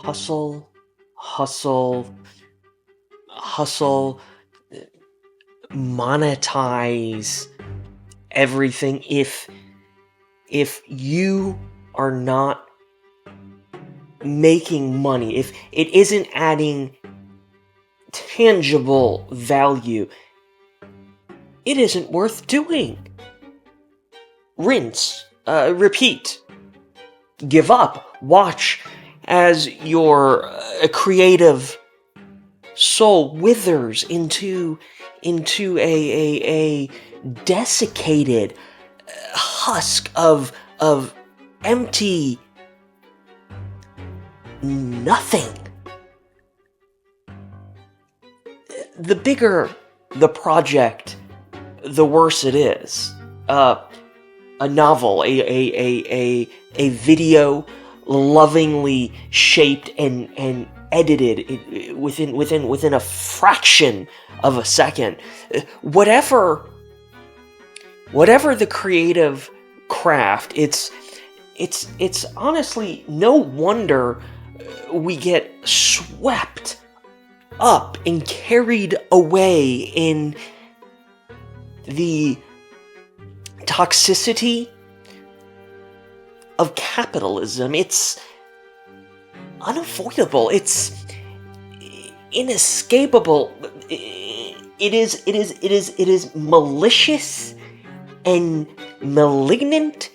hustle, hustle, hustle, monetize everything. If you are not making money, if it isn't adding tangible value, it isn't worth doing. Rinse, repeat, give up, watch as your creative soul withers into a desiccated husk of empty nothing. The bigger the project, the worse it is. A novel, a video lovingly shaped and edited within a fraction of a second. Whatever the creative craft, it's honestly no wonder we get swept up and carried away in the toxicity of capitalism. It's unavoidable. It's inescapable. It is malicious and malignant,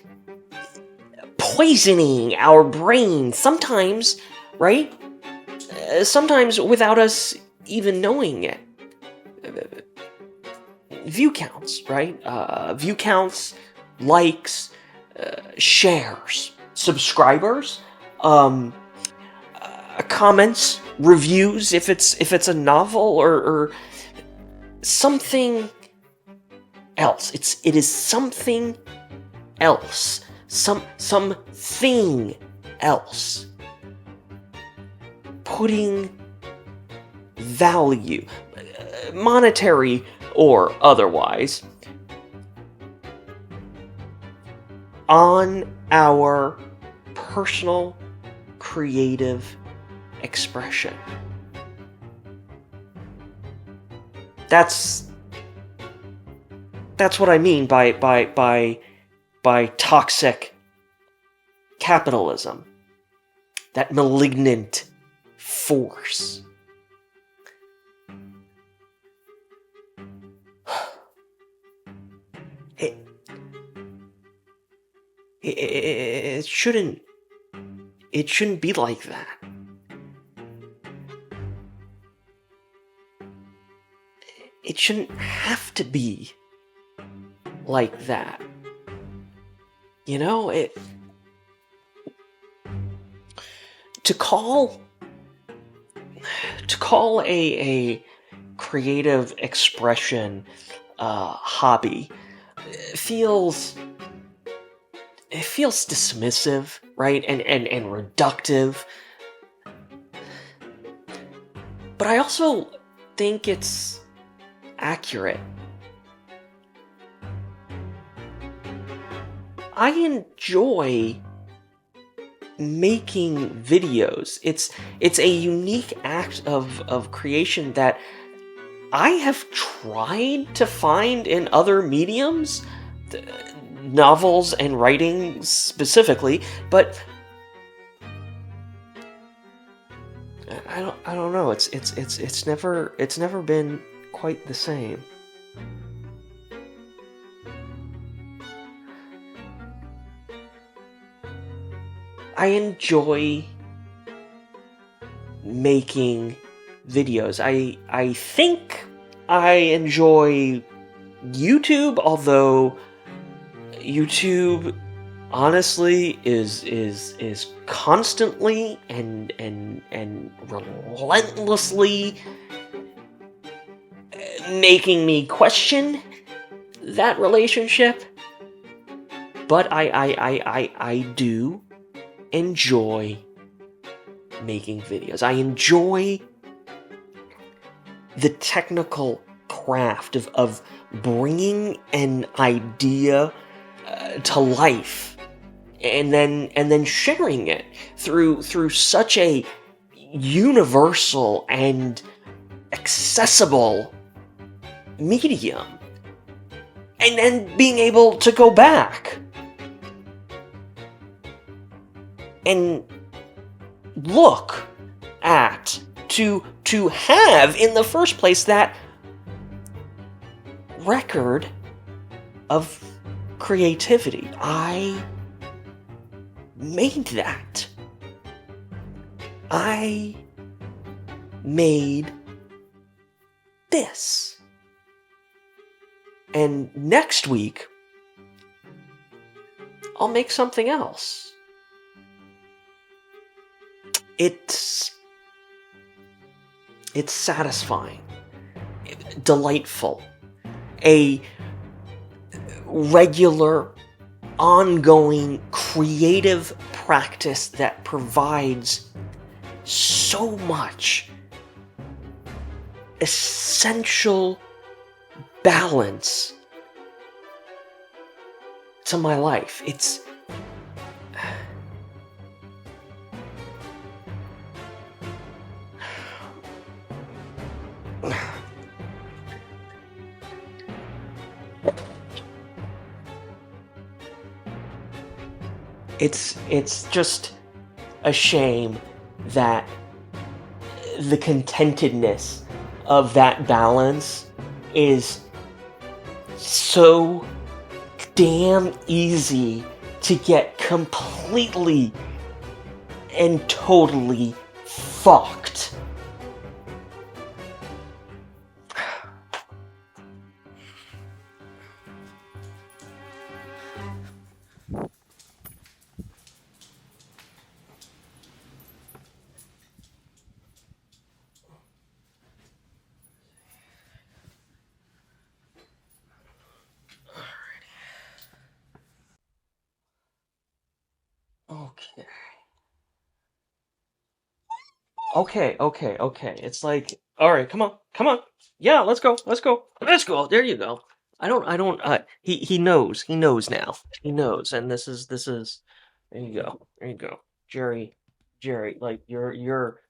poisoning our brain sometimes, right? Sometimes without us even knowing it. View counts, right? View counts, likes, shares, subscribers, comments, reviews, if it's a novel or something else. It is something else. Something else. Putting value, monetary or otherwise, on our personal creative expression. That's what I mean by toxic capitalism. That malignant force. It shouldn't be like that. It shouldn't have to be like that. You know, to call a creative expression hobby feels dismissive, right? And reductive. But I also think it's accurate. I enjoy making videos. It's a unique act of creation that I have tried to find in other mediums, novels and writing specifically, but I don't know. It's never been quite the same. I enjoy making videos. I think I enjoy YouTube, although YouTube honestly is constantly and relentlessly making me question that relationship. But I do enjoy making videos. I enjoy the technical craft of bringing an idea to life and then sharing it through such a universal and accessible medium, and then being able to go back and look at, to have in the first place that record of creativity. I made that. I made this. And next week, I'll make something else. It's satisfying, delightful, a regular, ongoing, creative practice that provides so much essential balance to my life. It's just a shame that the contentedness of that balance is so damn easy to get completely and totally fucked. Okay. It's like, all right, come on. Yeah, let's go. There you go. I don't. He knows now. He knows, and this is. There you go, Jerry. Like you're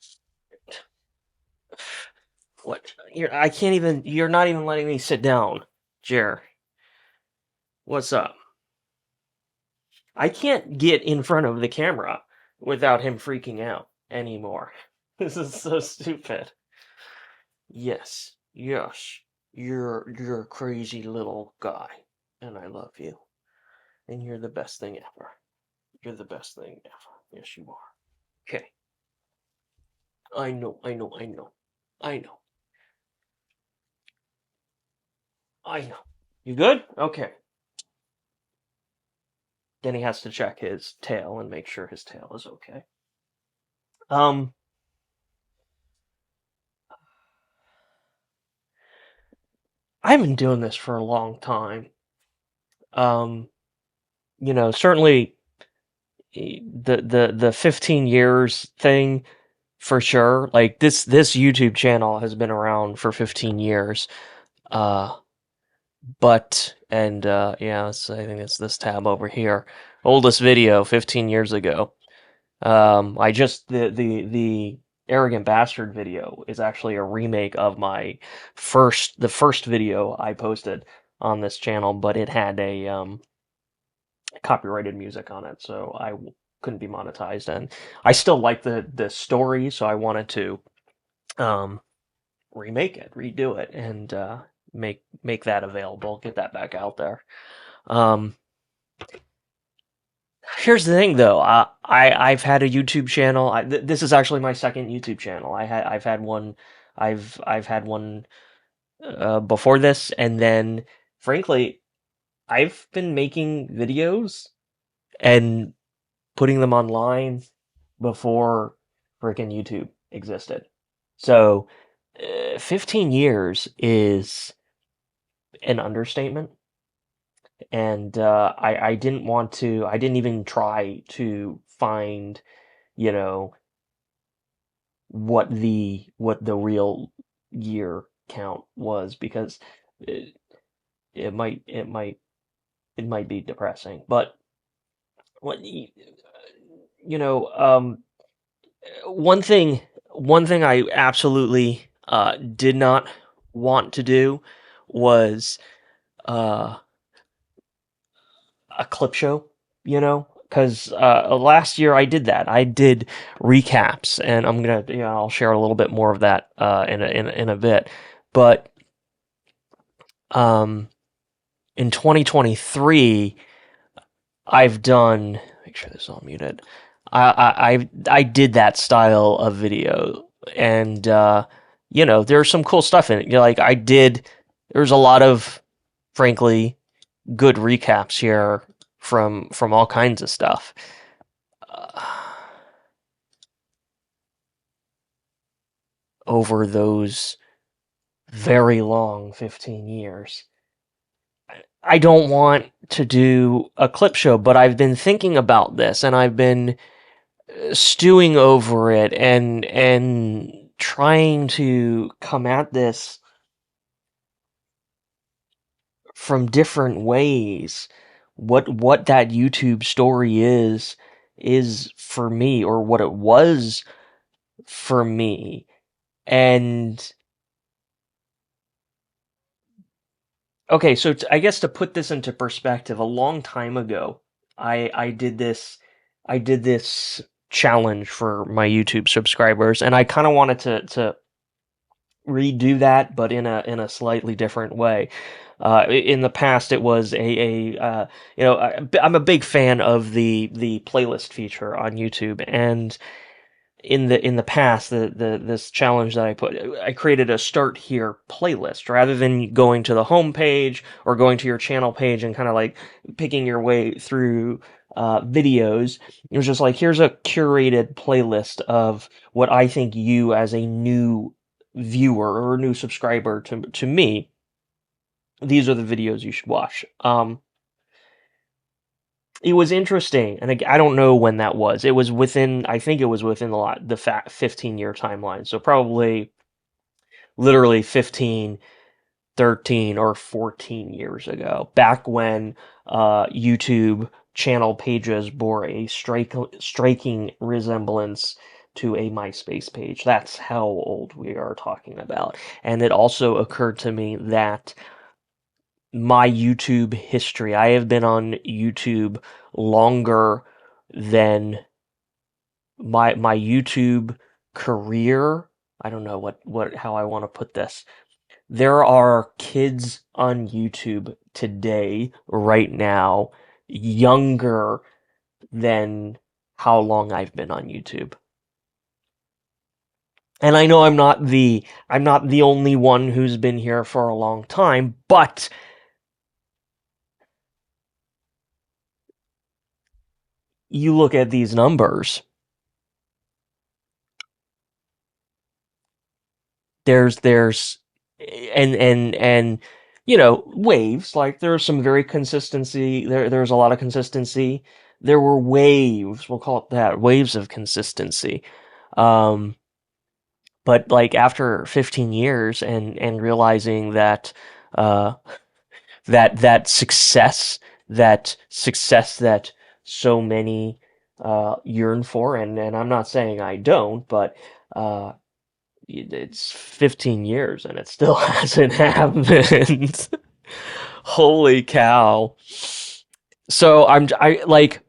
what? I can't even. You're not even letting me sit down, Jerry. What's up? I can't get in front of the camera without him freaking out anymore. This is so stupid. Yes. You're a crazy little guy, and I love you. And you're the best thing ever. You're the best thing ever. Yes, you are. Okay. I know. I know. I know. You good? Okay. Then he has to check his tail and make sure his tail is okay. Um, I've been doing this for a long time. Um, certainly the 15 years thing for sure. Like this YouTube channel has been around for 15 years. Uh, but and yeah, I think it's this tab over here. Oldest video 15 years ago. I just the arrogant bastard video is actually a remake of the first video I posted on this channel, but it had a copyrighted music on it, so couldn't be monetized. And I still like the story, so I wanted to um, remake it, redo it, and make that available, get that back out there. Um, Here's the thing, though. I've had a YouTube channel. This is actually my second YouTube channel. I've had one before this, and then frankly, I've been making videos and putting them online before freaking YouTube existed. So, 15 years is an understatement. And I didn't want to, I didn't even try to find, you know, what the real year count was, because it, it might, it might, it might be depressing. But what, one thing one thing I absolutely did not want to do was uh, a clip show, because last year I did that. I did recaps, and I'll share a little bit more of that in a bit. But um, in 2023, I've done. Make sure this is all muted. I did that style of video, and there's some cool stuff in it. Like I did. There's a lot of, frankly, good recaps here from all kinds of stuff. Uh, Over those very long 15 years. I don't want to do a clip show, but I've been thinking about this and I've been stewing over it and trying to come at this from different ways. What that YouTube story is for me, or what it was for me. And okay, so I guess to put this into perspective, a long time ago, I did this challenge for my YouTube subscribers, and I kind of wanted to redo that, but in a slightly different way. In the past, it was I'm a big fan of the playlist feature on YouTube, and in the past, this challenge that I created a start here playlist rather than going to the home page or going to your channel page and kind of like picking your way through videos. It was just like, here's a curated playlist of what I think you, as a new viewer or a new subscriber to me, these are the videos you should watch. It was interesting, and I don't know when that was. It was within, I think it was within the 15-year timeline. So probably literally 15, 13, or 14 years ago, back when YouTube channel pages bore a striking resemblance to a MySpace page. That's how old we are talking about. And it also occurred to me that my YouTube history, I have been on YouTube longer than my YouTube career. I don't know what how I want to put this. There are kids on YouTube today, right now, younger than how long I've been on YouTube. And I know I'm not the only one who's been here for a long time, but you look at these numbers. There's and waves. Like there's some very consistency. There's a lot of consistency. There were waves, we'll call it that, waves of consistency. Um, but like after 15 years and realizing that uh that success that so many yearn for, and I'm not saying I don't, but uh it's 15 years and it still hasn't happened. Holy cow. So I like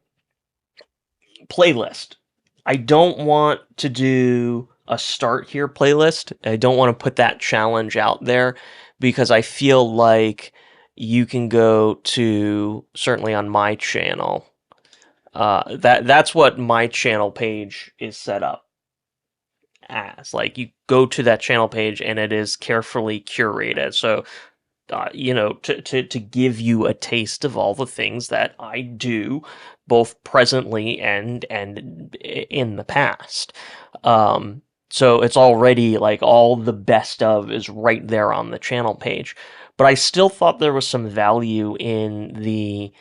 playlist. I don't want to do a start here playlist. I don't want to put that challenge out there because I feel like you can go to, certainly on my channel. That's what my channel page is set up as. Like you go to that channel page and it is carefully curated. So to give you a taste of all the things that I do, both presently and in the past. So it's already like all the best of is right there on the channel page. But I still thought there was some value in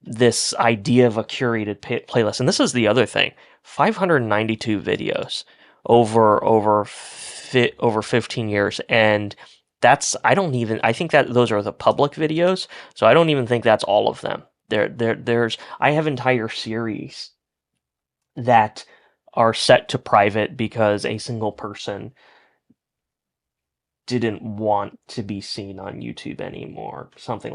this idea of a curated playlist. And this is the other thing: 592 videos over 15 years, and I think that those are the public videos, so I don't even think that's all of them. I have entire series that are set to private because a single person didn't want to be seen on YouTube anymore. Something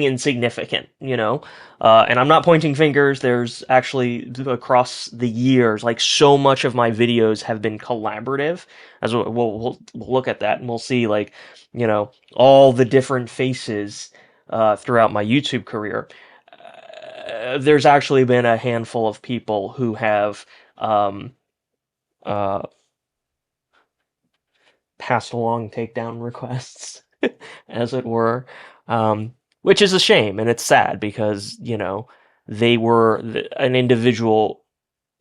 insignificant, you know. And I'm not pointing fingers. There's actually across the years, like so much of my videos have been collaborative. As we'll look at that and we'll see, like, you know, all the different faces throughout my YouTube career. There's actually been a handful of people who have um, uh, passed along takedown requests, as it were, which is a shame and it's sad because, you know, an individual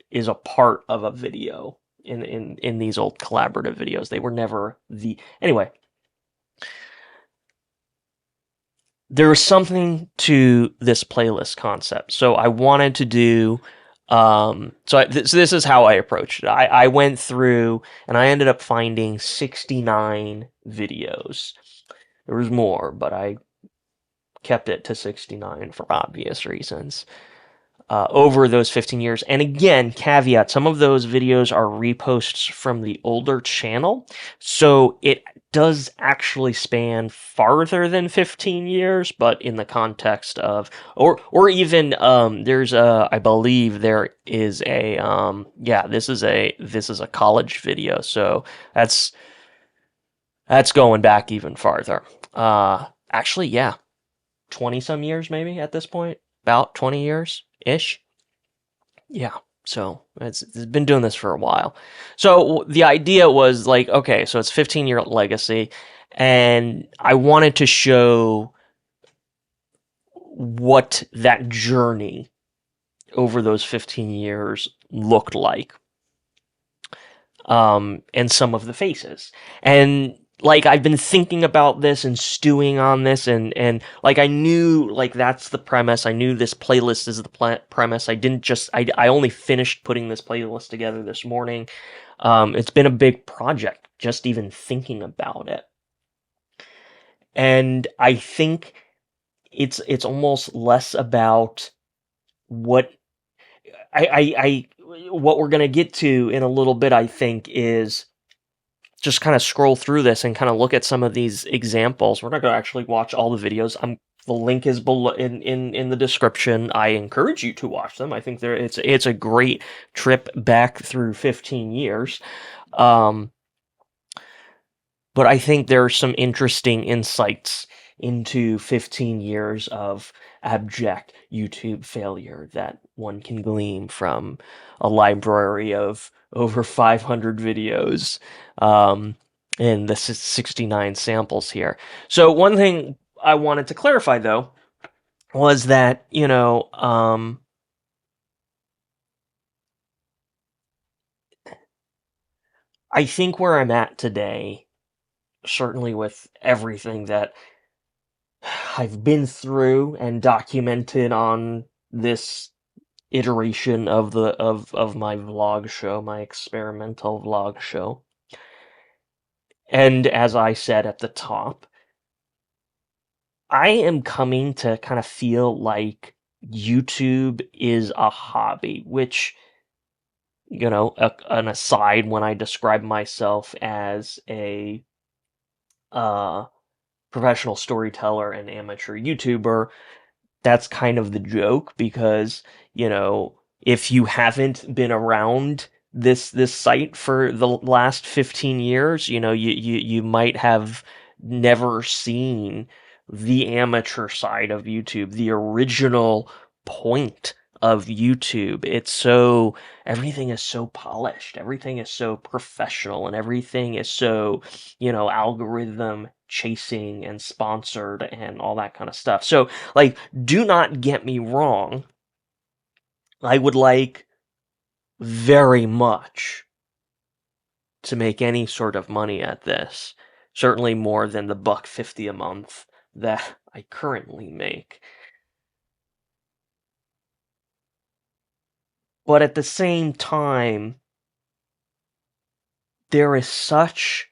is a part of a video in these old collaborative videos. They were never the anyway. There was something to this playlist concept, so I wanted to do. So this is how I approached it. I went through and I ended up finding 69 videos. There was more, but I kept it to 69 for obvious reasons. Over those 15 years. And again, caveat, some of those videos are reposts from the older channel. So it does actually span farther than 15 years, but in the context of, or even, there's a, I believe there is a, yeah, this is a college video. So that's going back even farther. Actually, yeah, 20 some years maybe at this point, about 20 years ish. Yeah. So it's been doing this for a while. So the idea was like, okay, so it's 15-year legacy, and I wanted to show what that journey over those 15 years looked like, and some of the faces. And like I've been thinking about this and stewing on this, and like I knew like that's the premise. I knew this playlist is the premise. I didn't just I only finished putting this playlist together this morning. It's been a big project just even thinking about it, and I think it's almost less about what I what we're gonna get to in a little bit. I think is just kind of scroll through this and kind of look at some of these examples. We're not going to actually watch all the videos. The link is below in the description. I encourage you to watch them. I think it's a great trip back through 15 years. Um, but I think there are some interesting insights into 15 years of abject YouTube failure that one can glean from a library of over 500 videos, um, and the 69 samples here. So one thing I wanted to clarify, though, was that, you know, I think where I'm at today, certainly with everything that I've been through and documented on this iteration of my vlog show, my experimental vlog show. And as I said at the top, I am coming to kind of feel like YouTube is a hobby, which, you know, an aside when I describe myself as a uh, professional storyteller and amateur YouTuber, that's kind of the joke because, you know, if you haven't been around this site for the last 15 years, you know, you might have never seen the amateur side of YouTube, the original point of YouTube. It's so everything is so polished, everything is so professional, and everything is so, you know, algorithm chasing and sponsored and all that kind of stuff. So, like, do not get me wrong. I would like very much to make any sort of money at this. Certainly more than the $1.50 a month that I currently make. But at the same time, there is such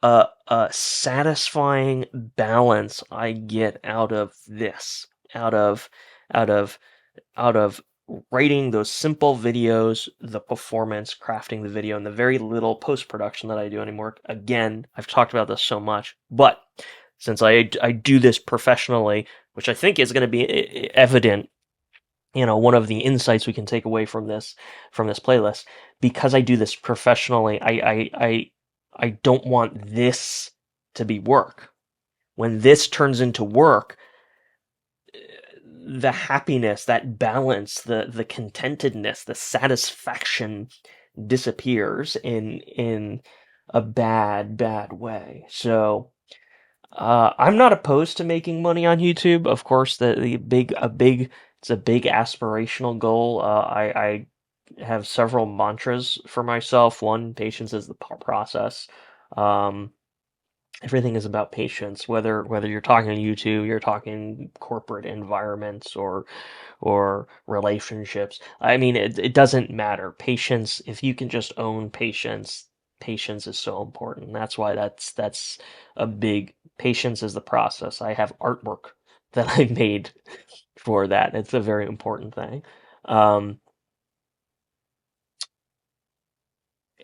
a satisfying balance I get out of this, out of out of writing those simple videos, the performance, crafting the video, and the very little post-production that I do anymore. Again, I've talked about this so much, but since I do this professionally, which I think is going to be evident, one of the insights we can take away from this playlist, because I do this professionally, I don't want this to be work. When this turns into work, the happiness, that balance, the contentedness, the satisfaction disappears in a bad way. So I'm not opposed to making money on YouTube. Of course, it's a big aspirational goal. I have several mantras for myself. One, patience is the process. Um, Everything is about patience. Whether you're talking on YouTube, you're talking corporate environments or relationships. I mean, it doesn't matter. Patience. If you can just own patience, patience is so important. That's why that's a big. Patience is the process. I have artwork that I made for that. It's a very important thing. Um,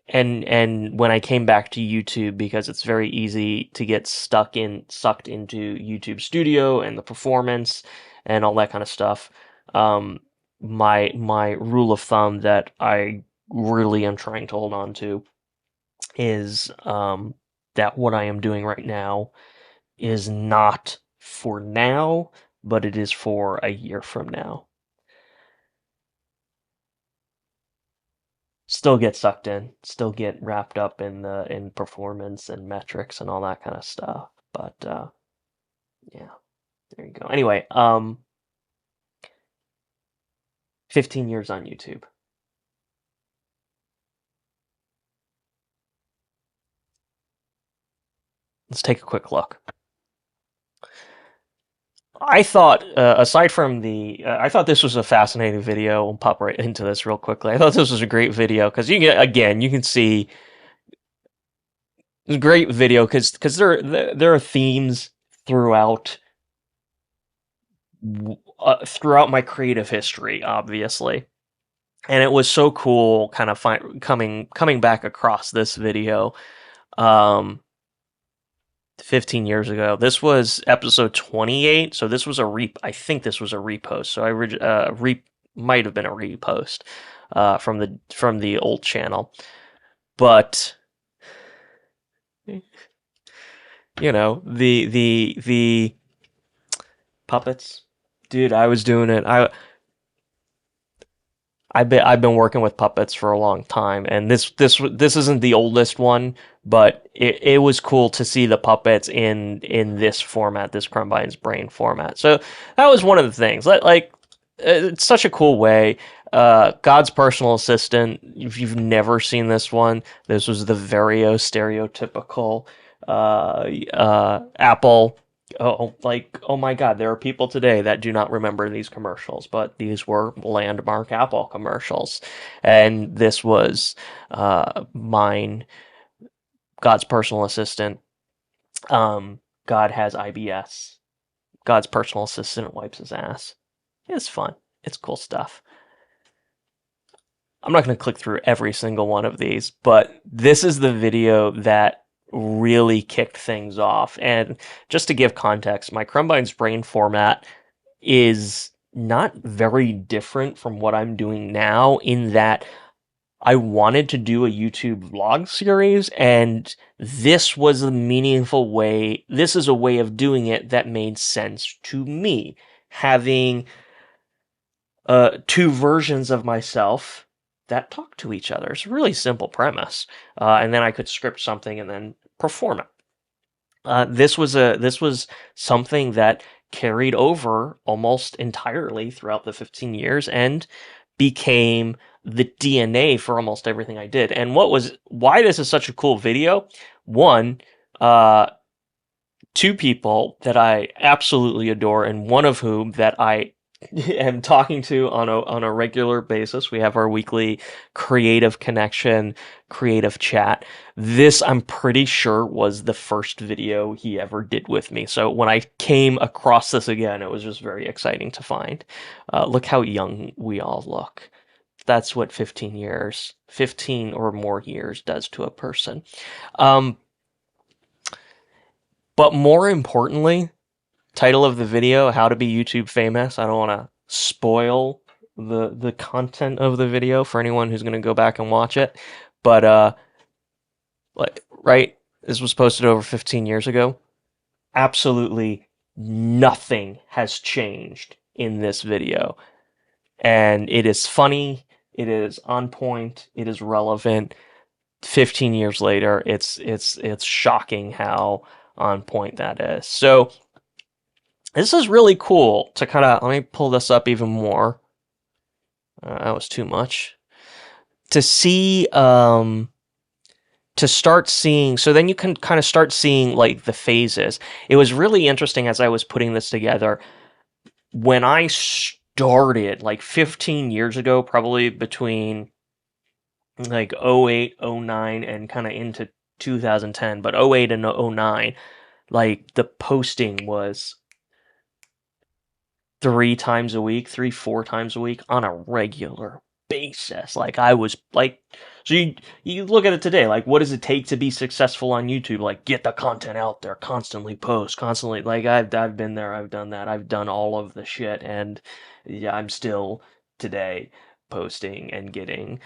and when I came back to YouTube, because it's very easy to get sucked into YouTube Studio and the performance and all that kind of stuff. Um, my rule of thumb that I really am trying to hold on to is that what I am doing right now is not for now, but it is for a year from now. Still get sucked in, still get wrapped up in performance and metrics and all that kind of stuff. But yeah, there you go. Anyway, 15 years on YouTube. Let's take a quick look. I thought, aside from I thought this was a fascinating video. We'll pop right into this real quickly. I thought this was a great video because you can see it's a great video because there are themes throughout throughout my creative history, obviously. And it was so cool kind of coming back across this video 15 years ago. This was episode 28, so this was I think this was a repost. So might have been a repost from the old channel. But the puppets. Dude, I was doing it. I've been working with puppets for a long time, and this isn't the oldest one, but it was cool to see the puppets in this format, this Krumbine's Brain format. So that was one of the things. It's such a cool way. God's Personal Assistant. If you've never seen this one, this was the very stereotypical Apple. Oh my God, there are people today that do not remember these commercials, but these were landmark Apple commercials. And this was mine, God's Personal Assistant. God has IBS. God's Personal Assistant wipes his ass. It's fun. It's cool stuff. I'm not going to click through every single one of these, but this is the video that really kicked things off. And just to give context, my Krumbine's Brain format is not very different from what I'm doing now, in that I wanted to do a YouTube vlog series, and this was a meaningful way. This is a way of doing it that made sense to me. Having two versions of myself that talk to each other. It's a really simple premise. And then I could script something and then perform it. This was something that carried over almost entirely throughout the 15 years and became the DNA for almost everything I did. And why this is such a cool video? One, two people that I absolutely adore, and one of whom that I am talking to on a regular basis. We have our weekly creative connection, creative chat. This, I'm pretty sure, was the first video he ever did with me. So when I came across this again, it was just very exciting to find. Look how young we all look. That's what 15 years, 15 or more years does to a person. Um, but more importantly, title of the video, how to be YouTube famous. I don't want to spoil the content of the video for anyone who's going to go back and watch it. But like, right, this was posted over 15 years ago. Absolutely nothing has changed in this video. And it is funny, it is on point, it is relevant. 15 years later, it's shocking how on point that is. So this is really cool to kind of, let me pull this up even more. That was too much. To see, to start seeing, so then you can kind of start seeing like the phases. It was really interesting as I was putting this together. When I started, like 15 years ago, probably between like 08, 09, and kind of into 2010, but 08 and 09, like the posting was 4 times a week on a regular basis. Like I was like, so you look at it today, like what does it take to be successful on YouTube? Like get the content out there, constantly post, constantly. Like I've been there, I've done that, I've done all of the shit, and yeah, I'm still today posting and getting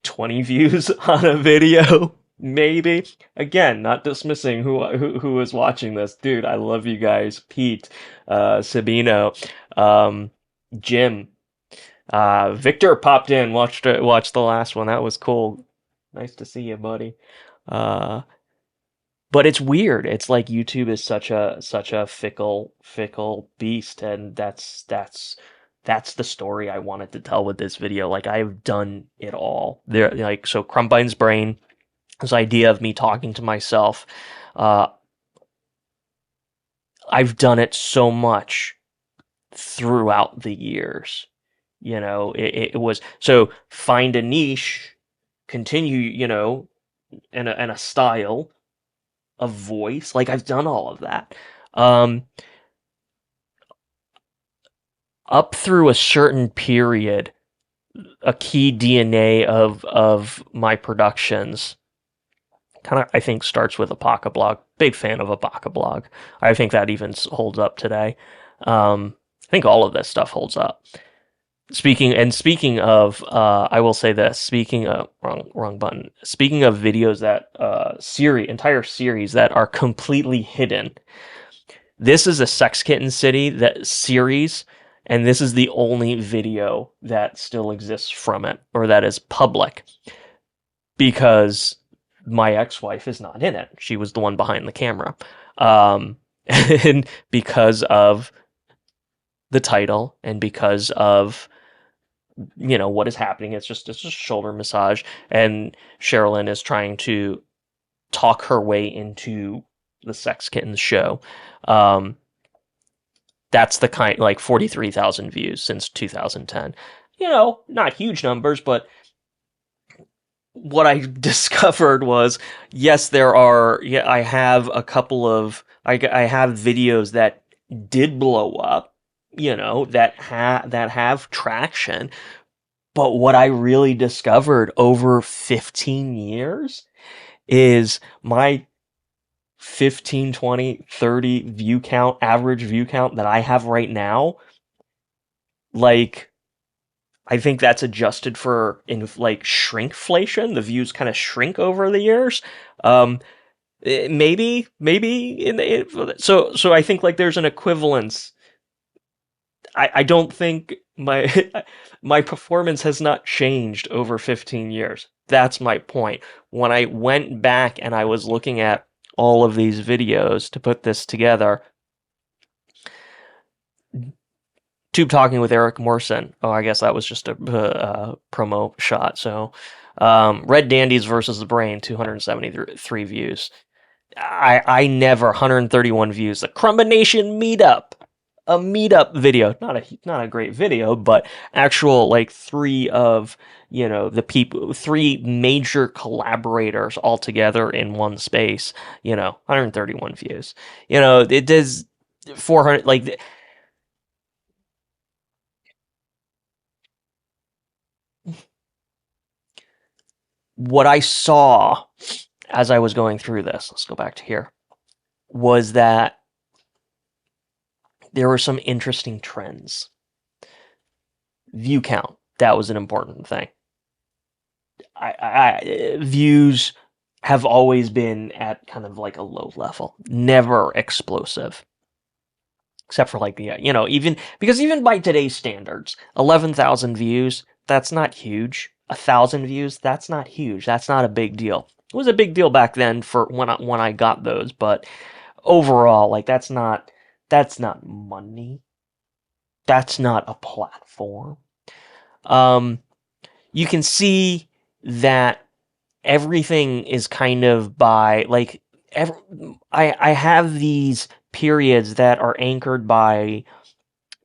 20 views on a video. Maybe. Again, not dismissing who is watching this. Dude, I love you guys. Pete, Sabino, Jim, Victor popped in, watched the last one. That was cool. Nice to see you, buddy. But it's weird. It's like YouTube is such a fickle beast, and that's the story I wanted to tell with this video. Like I've done it all. There, like, so Krumbine's brain, this idea of me talking to myself. I've done it so much throughout the years. It was, so find a niche, continue, in a style, a voice. Like I've done all of that. Up through a certain period, a key DNA of my productions kind of, I think, starts with Apocablog. Big fan of Apocablog. I think that even holds up today. I think all of this stuff holds up. Speaking of, I will say this. Speaking of, wrong button. Speaking of videos that entire series that are completely hidden. This is a Sex Kitten series, and this is the only video that still exists from it, or that is public, because my ex-wife is not in it. She was the one behind the camera. And because of the title, and because of what is happening, it's just shoulder massage, and Sherilyn is trying to talk her way into the Sex Kittens show. That's the kind, like 43,000 views since 2010. Not huge numbers, but what I discovered was, yes, I have a couple of, I have videos that did blow up, that have traction. But what I really discovered over 15 years is my 15, 20, 30 average view count that I have right now. Like, I think that's adjusted for shrinkflation. The views kind of shrink over the years. Maybe so I think like there's an equivalence. I don't think my performance has not changed over 15 years. That's my point. When I went back and I was looking at all of these videos to put this together, Tube Talking with Eric Morrison. Oh, I guess that was just a promo shot. So, Red Dandies versus the Brain, 273 views. I never, 131 views. The Crumbination Meetup, a meetup video, not a great video, but actual like three of the people, three major collaborators all together in one space. 131 views. It does 400 like what I saw as I was going through this. Let's go back to here. Was that there were some interesting trends. View count, that was an important thing. Views have always been at kind of like a low level, never explosive. Except for like even because even by today's standards, 11,000 views, that's not huge. 1,000 views, that's not huge. That's not a big deal. It was a big deal back then for when I got those, but overall, like that's not money. That's not a platform. Um, you can see that everything is kind of by like I have these periods that are anchored by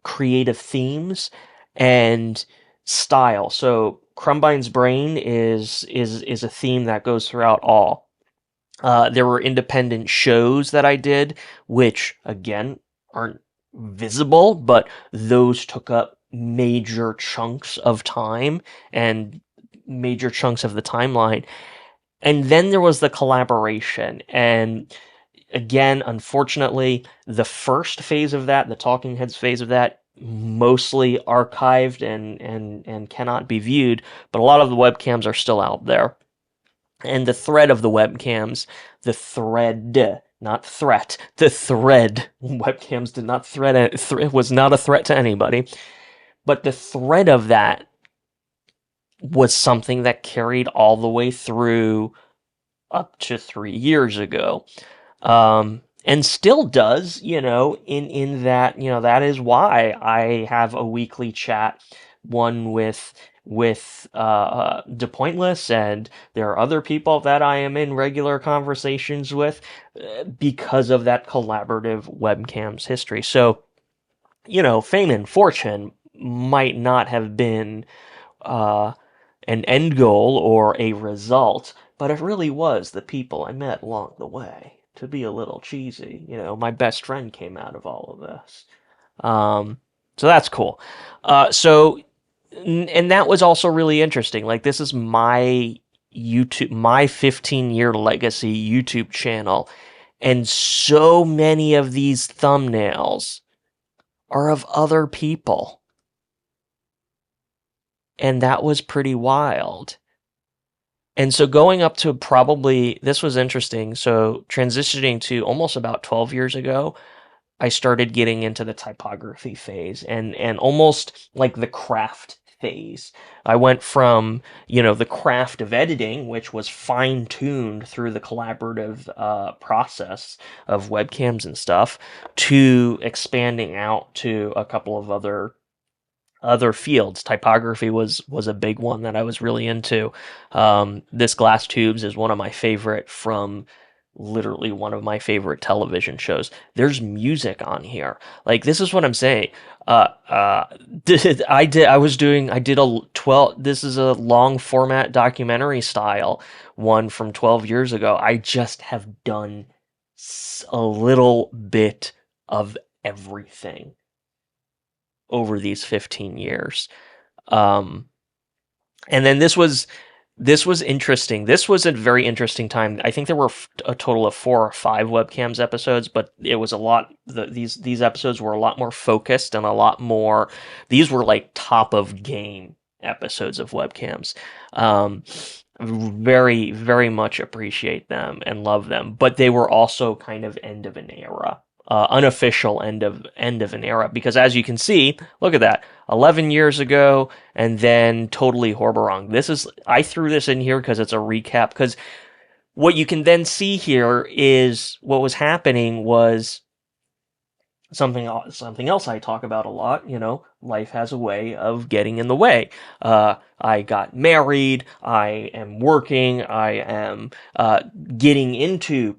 creative themes and style. So Crumbine's brain is a theme that goes throughout all. There were independent shows that I did, which again aren't visible, but those took up major chunks of time and major chunks of the timeline. And then there was the collaboration. And again, unfortunately, the first phase of that, the Talking Heads phase of that, mostly archived and cannot be viewed, but a lot of the webcams are still out there. And the thread of the webcams, the thread, not threat, the thread, webcams did not was not a threat to anybody, but the thread of that was something that carried all the way through up to 3 years ago. And still does, in that, that is why I have a weekly chat, one with De Pointless, and there are other people that I am in regular conversations with because of that collaborative webcams history. So, fame and fortune might not have been uh, an end goal or a result, but it really was the people I met along the way. To be a little cheesy, my best friend came out of all of this. Um, so that's cool. And that was also really interesting. Like, this is my 15-year legacy YouTube channel, and so many of these thumbnails are of other people. And that was pretty wild. And so going up to probably, this was interesting. So transitioning to almost about 12 years ago, I started getting into the typography phase and almost like the craft phase. I went from, the craft of editing, which was fine tuned through the collaborative process of webcams and stuff, to expanding out to a couple of other fields. Typography was a big one that I was really into. This Glass Tubes is one of my favorite from literally one of my favorite television shows. There's music on here. Like, this is what I'm saying. I did a 12, this is a long format documentary style one from 12 years ago. I just have done a little bit of everything over these 15 years. Um, and then this was interesting. This was a very interesting time. I think there were a total of 4 or 5 webcams episodes, but it was a lot. These episodes were a lot more focused and a lot more. These were like top of game episodes of webcams. Very, very much appreciate them and love them, but they were also kind of end of an era. Unofficial end of an era, because as you can see, look at that, 11 years ago, and then totally Horberong. I threw this in here because it's a recap, because what you can then see here is what was happening was something else I talk about a lot. Life has a way of getting in the way. I got married. I am working. I am getting into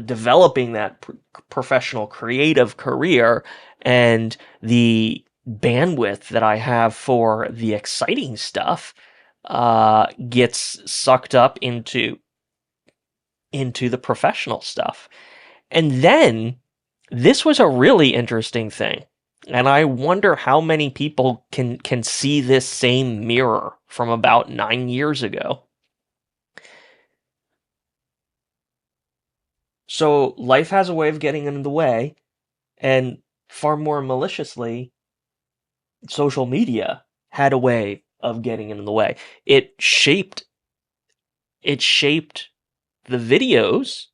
developing that professional creative career, and the bandwidth that I have for the exciting stuff gets sucked up into the professional stuff. And then this was a really interesting thing. And I wonder how many people can see this same mirror from about 9 years ago. So life has a way of getting in the way, and far more maliciously, social media had a way of getting in the way. It shaped it shaped the videos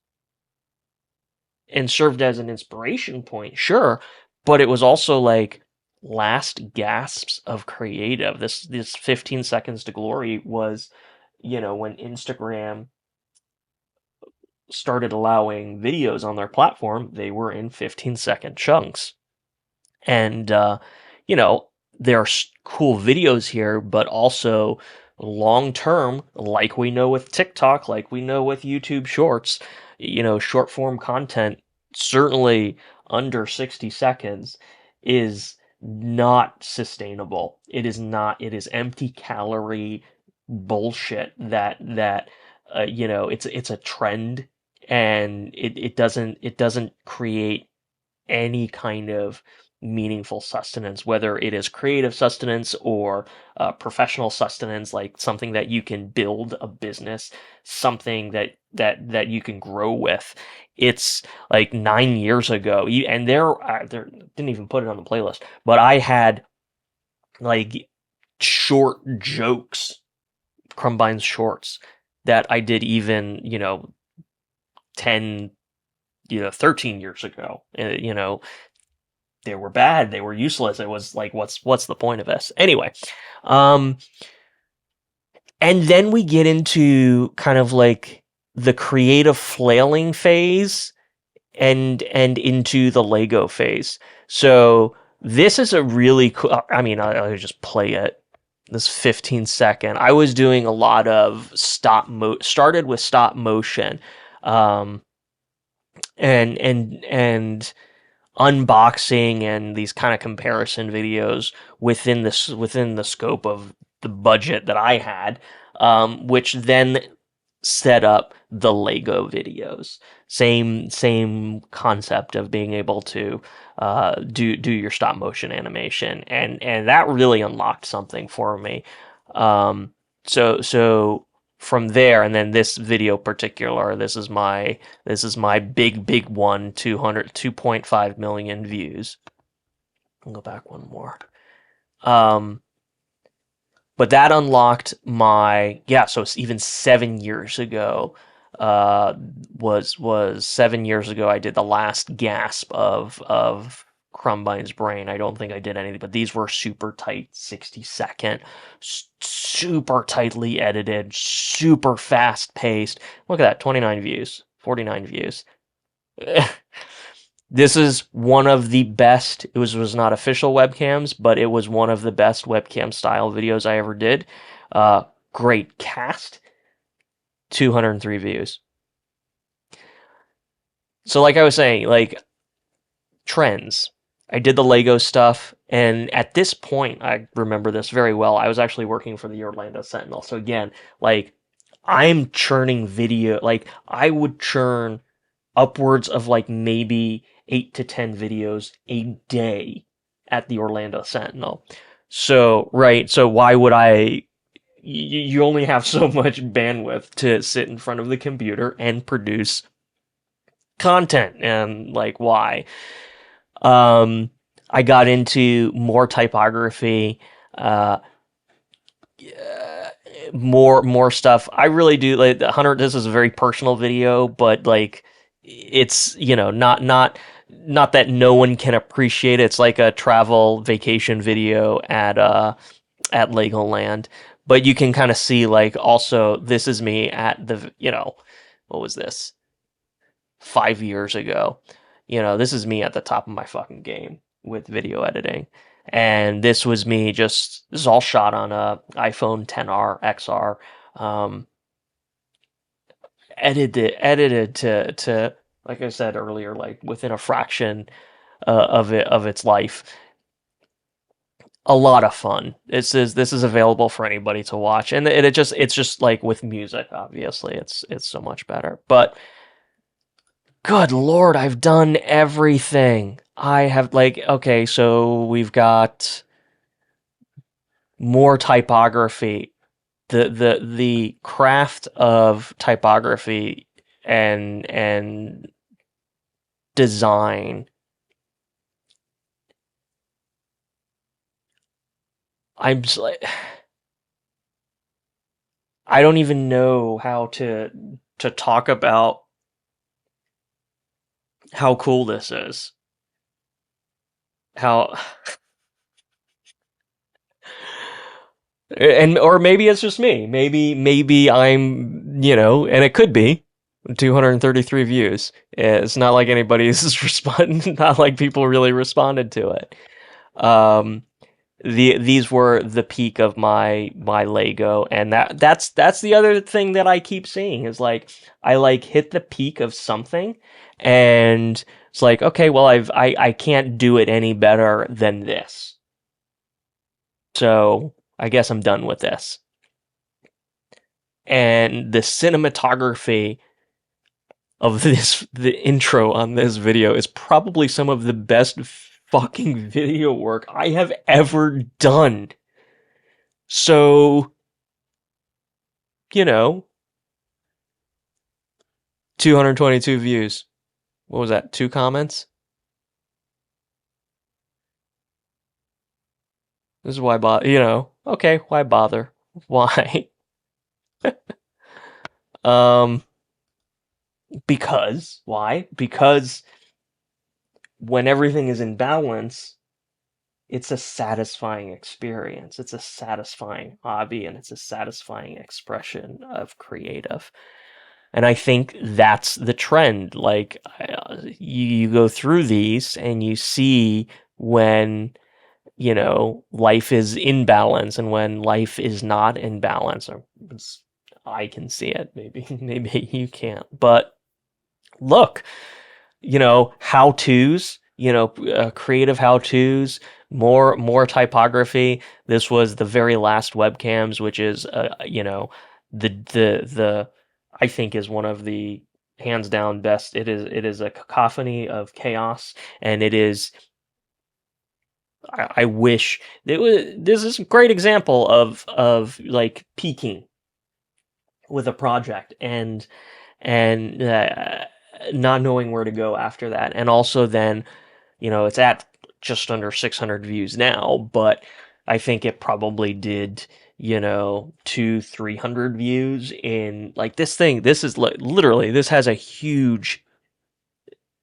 and served as an inspiration point, sure, but it was also like last gasps of creative. This 15 seconds to glory was, when Instagram started allowing videos on their platform, they were in 15-second chunks. And you know, there are cool videos here, but also long term, like we know with TikTok, like we know with YouTube Shorts, short form content, certainly under 60 seconds, is not sustainable. It is not. It is empty calorie bullshit that it's a trend, and it doesn't create any kind of meaningful sustenance, whether it is creative sustenance or professional sustenance, like something that you can build a business, something that you can grow with. It's like 9 years ago, and there didn't even put it on the playlist, but I had like short jokes, Crumbine's shorts, that I did even 10, 13 years ago. They were bad, they were useless. It was like, what's the point of this anyway? um and then we get into kind of like the creative flailing phase, and into the Lego phase. So this is a really cool, I mean, I'll just play it. This 15-second, I was doing a lot of started with stop motion, um and unboxing and these kind of comparison videos within the scope of the budget that I had, which then set up the Lego videos. Same concept of being able to do your stop motion animation, and that really unlocked something for me. So from there, and then this video particular, this is my big one, 2.5 million views. I'll go back one more. But that unlocked so it's even 7 years ago, was 7 years ago I did the last gasp of Crumbine's brain. I don't think I did anything, but these were super tight, 60-second, super tightly edited, super fast paced. Look at that, 29 views, 49 views. This is one of the best. It was not official webcams, but it was one of the best webcam style videos I ever did. Great cast. 203 views. So like I was saying, like, trends. I did the Lego stuff, and at this point, I remember this very well. I was actually working for the Orlando Sentinel. So again, like, I'm churning video. Like, I would churn upwards of like maybe 8 to 10 videos a day at the Orlando Sentinel. So, right, so why would you only have so much bandwidth to sit in front of the computer and produce content, and like, why? I got into more typography, more stuff. I really do like Hunter. This is a very personal video, but like, it's not that no one can appreciate it. It's like a travel vacation video at Legoland, but you can kind of see, like, also this is me at the what was this, 5 years ago. This is me at the top of my fucking game with video editing. And this is all shot on a iPhone 10R XR, um, edited to, like I said earlier, like within a fraction of its life. A lot of fun. This is available for anybody to watch, and it's just like with music. Obviously, it's so much better. But good lord, I've done everything. I have, like, okay, so we've got more typography. The craft of typography and design. I'm just like, I don't even know how to talk about how cool this is. How and or maybe it's just me. Maybe I'm, and it could be 233 views. It's not like anybody's responding, not like people really responded to it. Um these were the peak of my Lego, and that's the other thing that I keep seeing is like I like hit the peak of something, and it's like, okay, well, I can't do it any better than this, so I guess I'm done with this. And the cinematography of the intro on this video is probably some of the best fucking video work I have ever done. So, you know, 222 views. What was that? 2 comments? This is why bother, okay, why bother? Why? Um, because, why? Because when everything is in balance, it's a satisfying experience. It's a satisfying hobby, and it's a satisfying expression of creative. And I think that's the trend. Like, you go through these and you see when, life is in balance and when life is not in balance. Or I can see it. Maybe, maybe you can't. But look, how tos, creative how tos, more typography. This was the very last webcams, which is, the I think is one of the hands down best. It is a cacophony of chaos, and it is. I wish it was. This is a great example of like peaking with a project, and not knowing where to go after that, and also then, it's at just under 600 views now, but I think it probably did, 200-300 views in like this thing. This is literally, this is a huge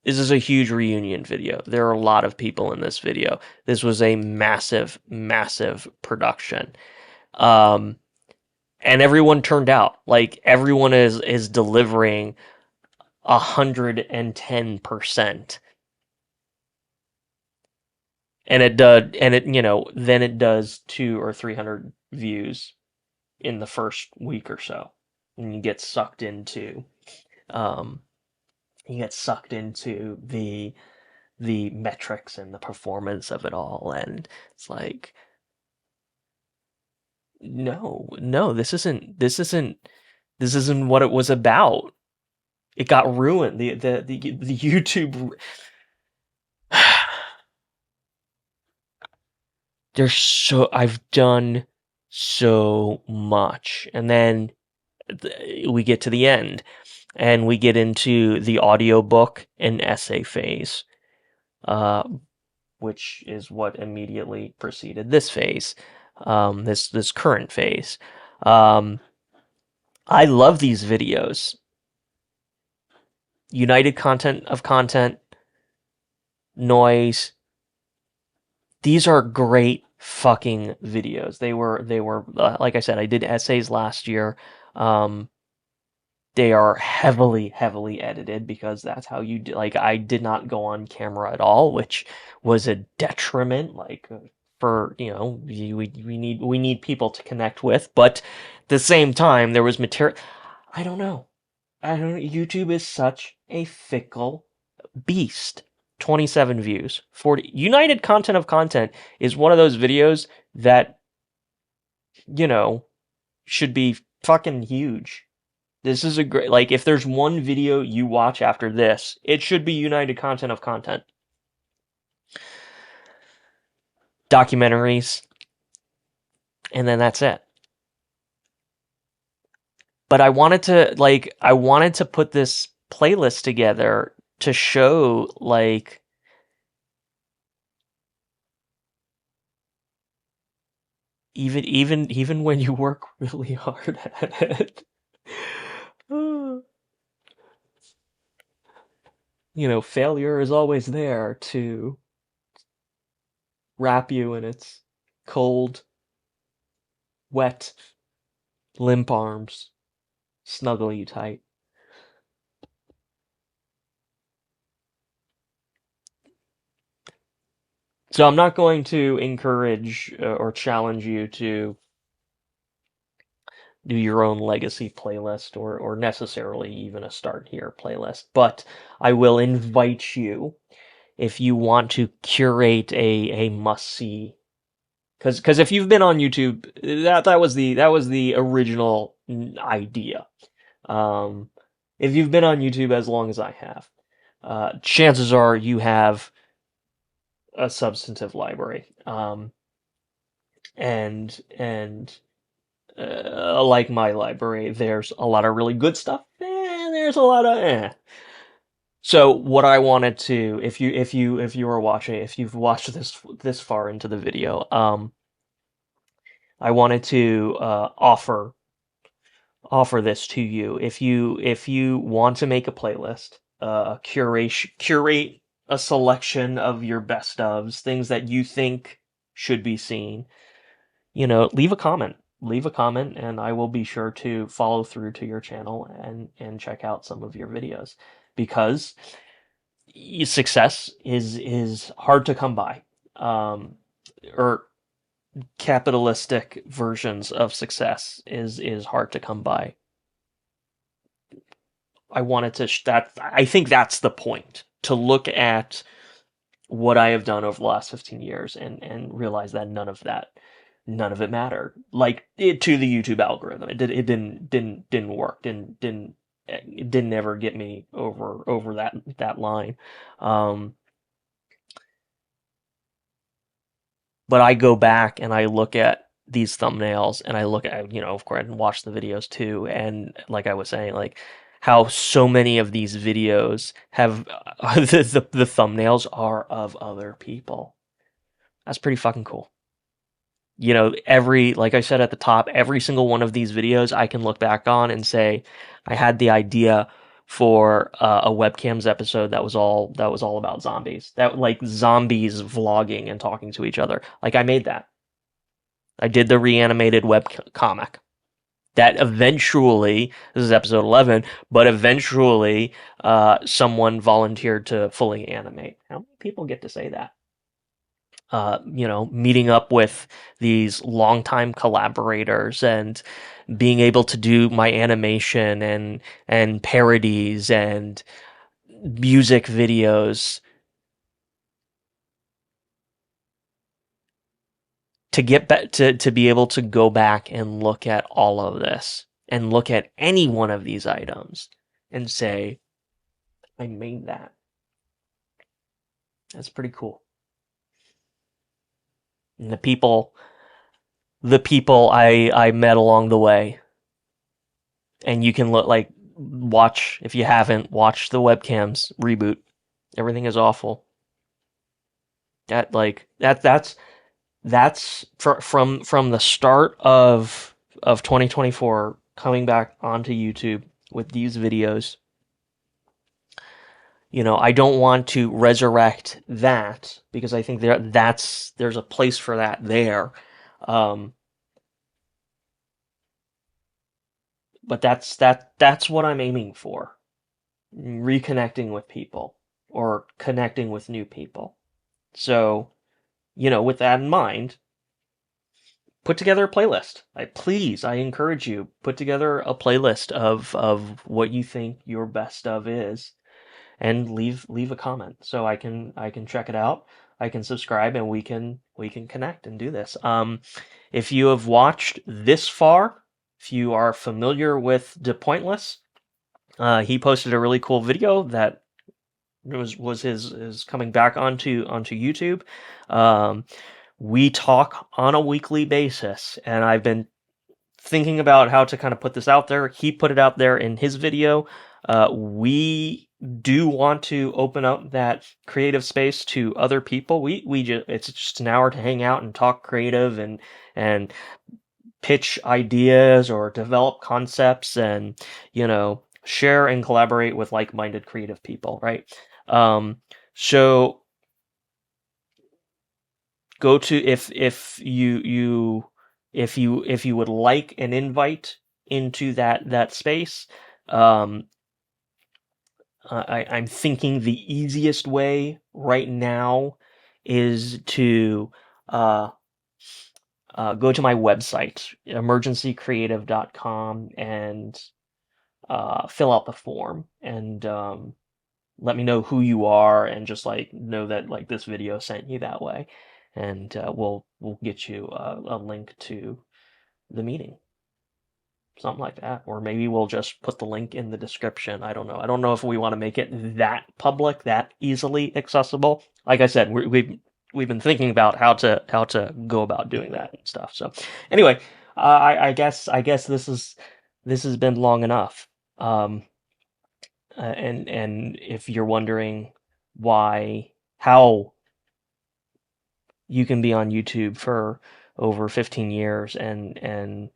reunion video. There are a lot of people in this video. This was a massive, massive production. Um, and everyone turned out. Like, everyone is delivering 110%. And it does, and then it does 200 or 300 views in the first week or so, and um, you get sucked into the metrics and the performance of it all, and it's like, no, no, this isn't what it was about. It got ruined. The YouTube. I've done so much, and then we get to the end, and we get into the audiobook and essay phase, uh, which is what immediately preceded this phase, this current phase. Um, I love these videos. United content of content, noise. These are great fucking videos. They were like I said, I did essays last year. Um, They are heavily, heavily edited because that's how you do. Like, I did not go on camera at all, which was a detriment. Like, for we need people to connect with, but at the same time, there was material. I don't know. I don't. YouTube is such a fickle beast. 27 views, 40. United Content of Content is one of those videos that you know should be fucking huge. This is a great, like, if there's one video you watch after this, it should be United Content of Content. Documentaries, and then that's it. But I wanted to put this playlist together to show, like, even when you work really hard at it. Failure is always there to wrap you in its cold, wet, limp arms, snuggle you tight. So I'm not going to encourage or challenge you to do your own legacy playlist or necessarily even a start here playlist, but I will invite you if you want to curate a must see. Because if you've been on YouTube, that was the original idea. Um, if you've been on YouTube as long as I have, chances are you have a substantive library. And like my library, there's a lot of really good stuff, and there's a lot of eh. So what I wanted to, if you were watching, if you've watched this far into the video, I wanted to offer this to you. If you want to make a playlist, curate a selection of your best ofs, things that you think should be seen. Leave a comment. Leave a comment, and I will be sure to follow through to your channel and check out some of your videos because success is hard to come by. Or capitalistic versions of success is hard to come by. I wanted to that I think that's the point, to look at what I have done over the last 15 years and realize that none of it mattered. Like, to the YouTube algorithm, it didn't work. It didn't ever get me over that line. But I go back and I look at these thumbnails and I look at, of course, and watch the videos too. And like I was saying, like, how so many of these videos have the thumbnails are of other people. That's pretty fucking cool. Like I said at the top, every single one of these videos I can look back on and say, I had the idea for a webcams episode that was all about zombies. That, like, zombies vlogging and talking to each other. Like, I made that. I did the reanimated web comic. That eventually, this is episode 11, but eventually someone volunteered to fully animate. How many people get to say that? Meeting up with these longtime collaborators and being able to do my animation and parodies and music videos, to get back to be able to go back and look at all of this and look at any one of these items and say, I made that. That's pretty cool. And the people I met along the way, and you can watch, if you haven't watched the webcams reboot. Everything is awful. That's from the start of 2024 coming back onto YouTube with these videos. I don't want to resurrect that because I think there's a place for that there. Um, but that's what I'm aiming for. Reconnecting with people or connecting with new people. So, with that in mind, put together a playlist. I encourage you, put together a playlist of what you think your best of is, and leave a comment so I can check it out. I can subscribe, and we can connect and do this. If you have watched this far, if you are familiar with De Pointless, he posted a really cool video that was his coming back onto YouTube. Um, we talk on a weekly basis, and I've been thinking about how to kind of put this out there. He put it out there in his video. We do want to open up that creative space to other people. We just it's just an hour to hang out and talk creative and pitch ideas or develop concepts and share and collaborate with like-minded creative people, right? Um, so go to if you would like an invite into that space. um I'm thinking the easiest way right now is to uh go to my website, emergencycreative.com, and fill out the form, and let me know who you are, and just know that this video sent you that way, and we'll get you a link to the meeting, something like that. Or maybe we'll just put the link in the description. I don't know if we want to make it that public, that easily accessible. Like I said, we've been thinking about how to go about doing that and stuff. So anyway, I guess this has been long enough. um and if you're wondering how you can be on YouTube for over 15 years and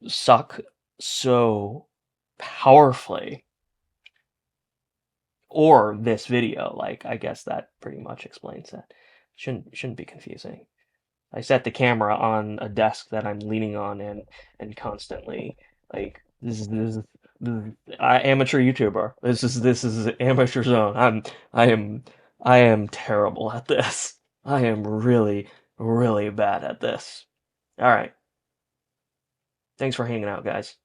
suck so powerfully, or this video, I guess that pretty much explains it. Shouldn't be confusing. I set the camera on a desk that I'm leaning on, and constantly, this is amateur YouTuber. This is amateur zone. I am terrible at this. I am really, really bad at this. All right. Thanks for hanging out, guys.